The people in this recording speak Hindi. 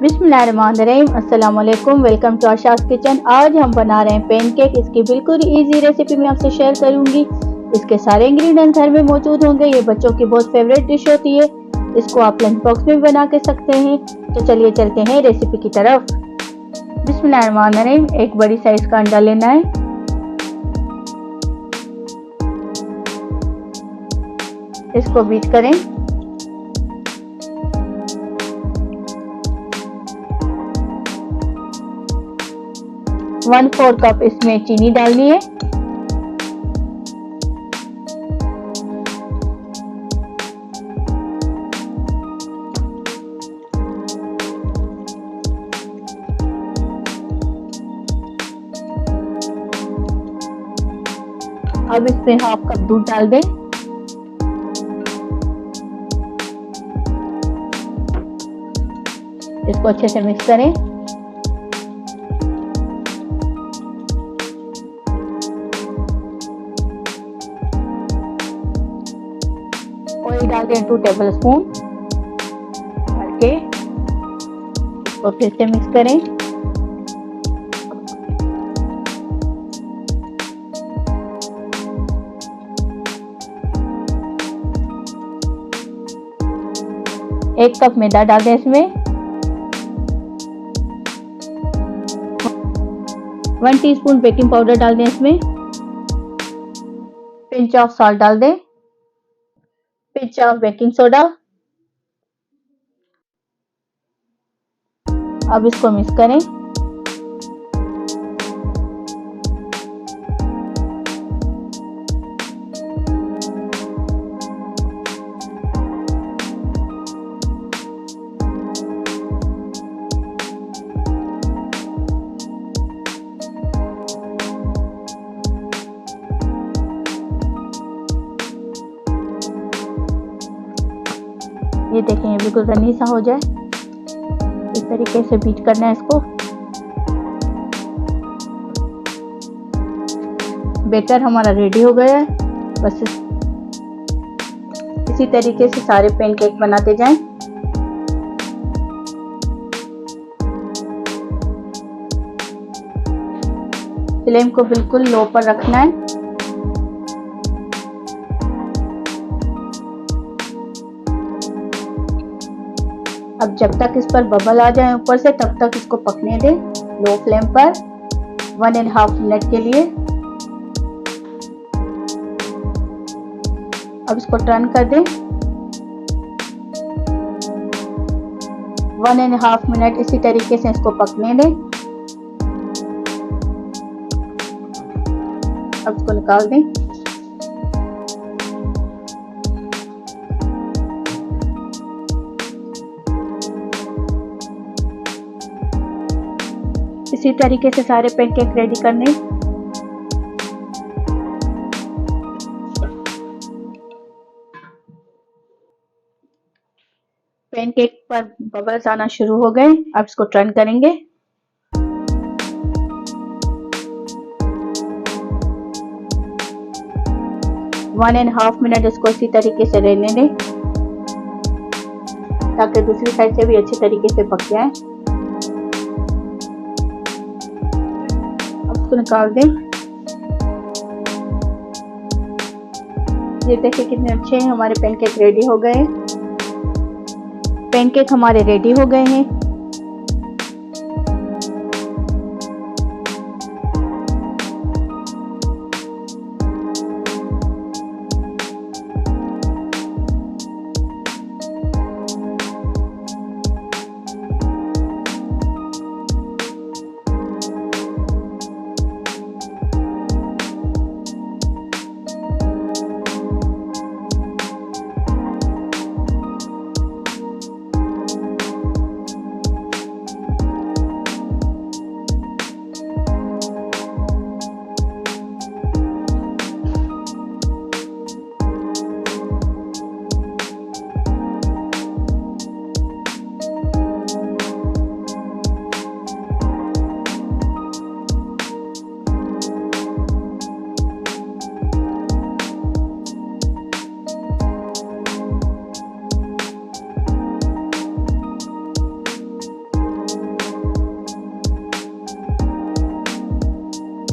बिस्मिल्लाहिर्रहमानिर्रहीम, अस्सलाम वालेकुम। Welcome to Asha's kitchen. आज हम बना रहे हैं पैनकेक। इसकी बिल्कुल इजी रेसिपी मैं आपसे शेयर करूंगी। इसके सारे इंग्रेडिएंट्स घर में मौजूद होंगे। ये बच्चों की बहुत फेवरेट डिश होती है। इसको आप लंच बॉक्स में बना के सकते हैं। तो चलिए चलते हैं रेसिपी की तरफ। बिस्मिल्लाहिर्रहमानिर्रहीम, एक बड़ी साइज का अंडा लेना है। इसको बीट करें। 1/4 कप इसमें चीनी डालनी है। अब इसमें 1/2 कप दूध डाल दें। इसको अच्छे से मिक्स करें। ऑयल डाल दें 2 टेबल स्पून डाल के इसको फिर से मिक्स करें। एक कप मैदा डाल दें इसमें। 1 टीस्पून बेकिंग पाउडर डाल दें इसमें। पिंच ऑफ सॉल्ट डाल दें। Pinch of baking soda. अब इसको मिक्स करें। ये देखें, ये बिल्कुल रनी सा हो जाए, इस तरीके से बीट करना है इसको। बैटर हमारा रेडी हो गया है। बस इसी तरीके से सारे पैनकेक बनाते जाएं। फ्लेम को बिल्कुल लो पर रखना है। अब जब तक इस पर बबल आ जाए ऊपर से, तब तक इसको पकने दें लो फ्लेम पर 1.5 मिनट के लिए। अब इसको टर्न कर दें। 1.5 मिनट इसी तरीके से इसको पकने दें। अब इसको निकाल दें। इसी तरीके से सारे पैनकेक रेडी करने। पैनकेक पर बबल्स आना शुरू हो गए। अब इसको टर्न करेंगे। वन एंड हाफ मिनट इसको इसी तरीके से रहने दें ताकि दूसरी साइड से भी अच्छे तरीके से पक जाए। अब इसको निकाल दें। ये देखिए कितने अच्छे हैं हमारे पैनकेक रेडी हो गए। पैनकेक हमारे रेडी हो गए हैं।